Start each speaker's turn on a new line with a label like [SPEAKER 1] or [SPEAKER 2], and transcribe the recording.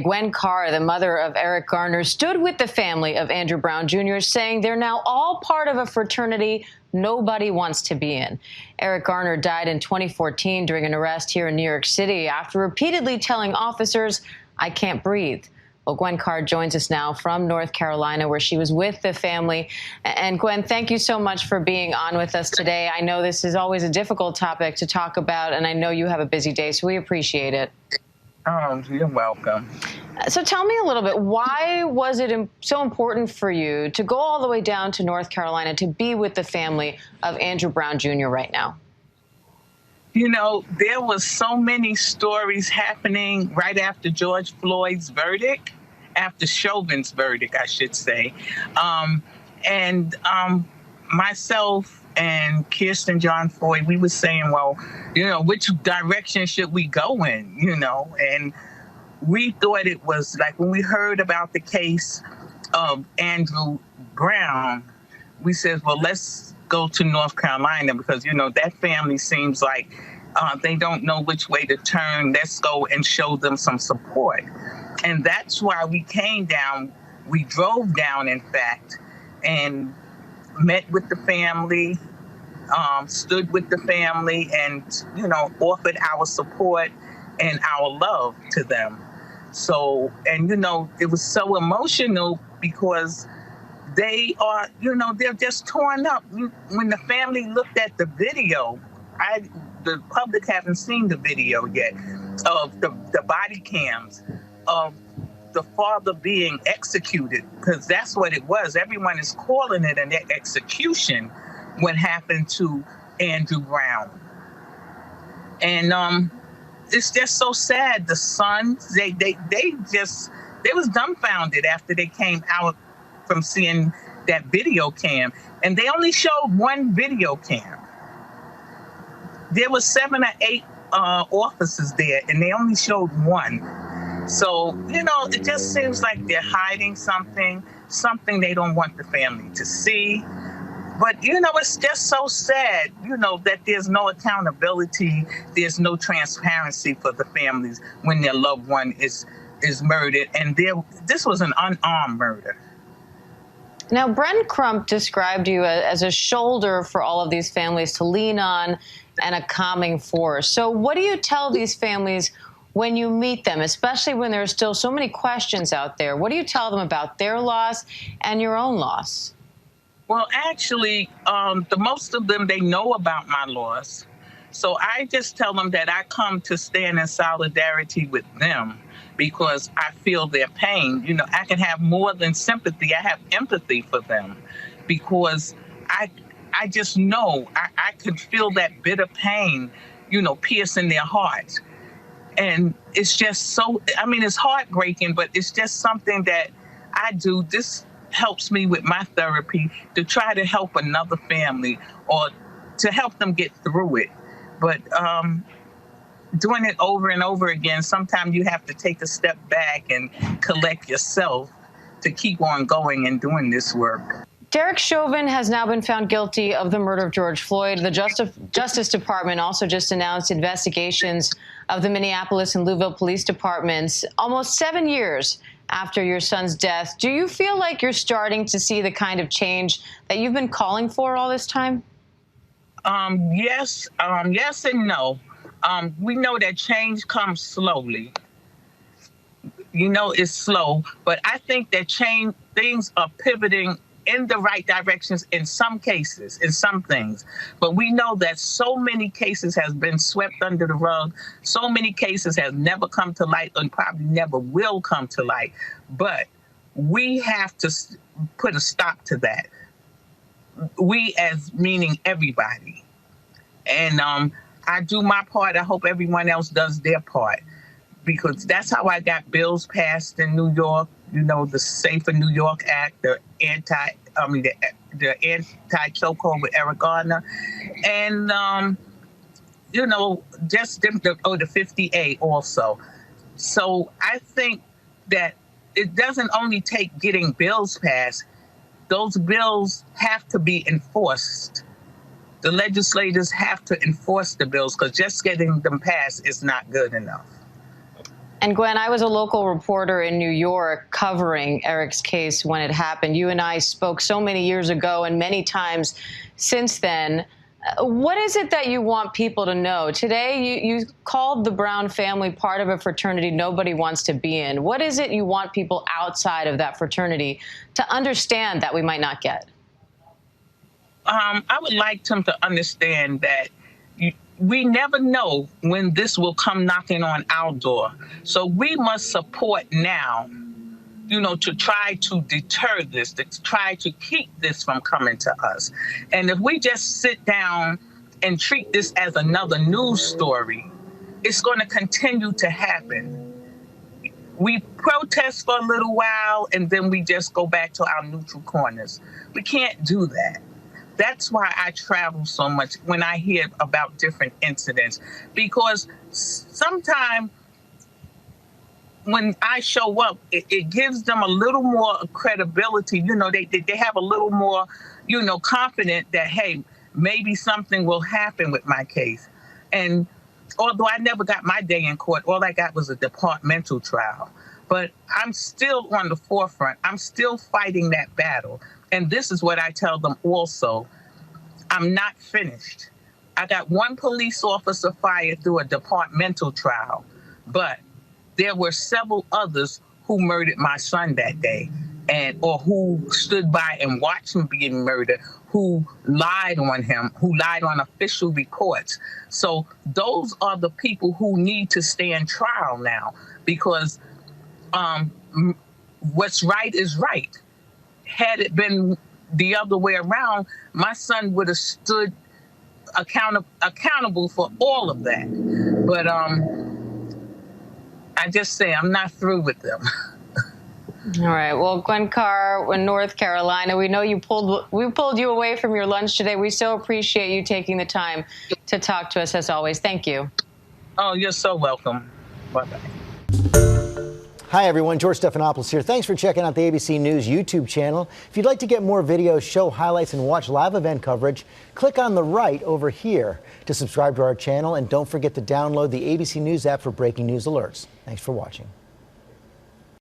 [SPEAKER 1] Gwen Carr, the mother of Eric Garner, stood with the family of Andrew Brown Jr., saying they're now all part of a fraternity nobody wants to be in. Eric Garner died in 2014 during an arrest here in New York City after repeatedly telling officers, "I can't breathe." Well, Gwen Carr joins us now from North Carolina, where she was with the family. And Gwen, thank you so much for being on with us today. I know this is always a difficult topic to talk about, and I know you have a busy day, so we appreciate it.
[SPEAKER 2] Oh, you're welcome.
[SPEAKER 1] So tell me a little bit, why was it so important for you to go all the way down to North Carolina to be with the family of Andrew Brown Jr. right now?
[SPEAKER 2] You know, there was so many stories happening right after George Floyd's verdict, after Chauvin's verdict, I should say. Myself and Kirsten John Floyd, we were saying, well, you know, which direction should we go in, you know? And we thought it was like when we heard about the case of Andrew Brown, we said, well, let's go to North Carolina because, you know, that family seems like they don't know which way to turn. Let's go and show them some support. And that's why we came down. We drove down, in fact, and met with the family, stood with the family, and, you know, offered our support and our love to them. So, and, you know, it was so emotional because they are, you know, they're just torn up. When the family looked at the video, the public haven't seen the video yet of the body cams of the father being executed, because that's what it was. Everyone is calling it an execution, what happened to Andrew Brown. And it's just so sad. The sons, they was dumbfounded after they came out from seeing that video cam, and they only showed one video cam. There was 7 or 8 officers there, and they only showed one. So, you know, it just seems like they're hiding something they don't want the family to see. But, you know, it's just so sad, you know, that there's no accountability, there's no transparency for the families when their loved one is murdered. And this was an unarmed murder.
[SPEAKER 1] Now, Brent Crump described you as a shoulder for all of these families to lean on and a calming force. So what do you tell these families when you meet them, especially when there are still so many questions out there? What do you tell them about their loss and your own loss?
[SPEAKER 2] Well, actually, the most of them, they know about my loss. So I just tell them that I come to stand in solidarity with them because I feel their pain. You know, I can have more than sympathy. I have empathy for them because I just know I could feel that bitter pain, you know, piercing their hearts. And it's just so, I mean, it's heartbreaking, but it's just something that I do. This helps me with my therapy to try to help another family or to help them get through it. But doing it over and over again, sometimes you have to take a step back and collect yourself to keep on going and doing this work.
[SPEAKER 1] Derek Chauvin has now been found guilty of the murder of George Floyd. The Justice Department also just announced investigations of the Minneapolis and Louisville police departments almost 7 years after your son's death. Do you feel like you're starting to see the kind of change that you've been calling for all this time?
[SPEAKER 2] Yes and no. We know that change comes slowly. You know, it's slow, but I think that things are pivoting in the right directions in some cases, in some things. But we know that so many cases has been swept under the rug. So many cases have never come to light and probably never will come to light. But we have to put a stop to that. We as meaning everybody. And I do my part. I hope everyone else does their part, because that's how I got bills passed in New York. You know, the Safer New York Act, the anti-chokehold with Eric Garner, and you know, just the 50A also. So I think that it doesn't only take getting bills passed; those bills have to be enforced. The legislators have to enforce the bills, because just getting them passed is not good enough.
[SPEAKER 1] And Gwen, I was a local reporter in New York covering Eric's case when it happened. You and I spoke so many years ago and many times since then. What is it that you want people to know? Today, you called the Brown family part of a fraternity nobody wants to be in. What is it you want people outside of that fraternity to understand that we might not get?
[SPEAKER 2] I would like them to understand that we never know when this will come knocking on our door. So we must support now, to try to deter this, to try to keep this from coming to us. And if we just sit down and treat this as another news story, it's going to continue to happen. We protest for a little while and then we just go back to our neutral corners. We can't do that. That's why I travel so much when I hear about different incidents, because sometimes when I show up, it gives them a little more credibility. They have a little more, confident that, hey, maybe something will happen with my case. And although I never got my day in court, all I got was a departmental trial. But I'm still on the forefront. I'm still fighting that battle. And this is what I tell them also. I'm not finished. I got one police officer fired through a departmental trial, but there were several others who murdered my son that day, or who stood by and watched him being murdered, who lied on him, who lied on official reports. So those are the people who need to stand trial now, because what's right is right. Had it been the other way around, my son would have stood accountable for all of that. But I just say I'm not through with them.
[SPEAKER 1] All right. Well, Gwen Carr in North Carolina, we know we pulled you away from your lunch today. We so appreciate you taking the time to talk to us as always. Thank you.
[SPEAKER 2] Oh, you're so welcome. Bye-bye.
[SPEAKER 3] Hi, everyone. George Stephanopoulos here. Thanks for checking out the ABC News YouTube channel. If you'd like to get more videos, show highlights, and watch live event coverage, click on the right over here to subscribe to our channel. And don't forget to download the ABC News app for breaking news alerts. Thanks for watching.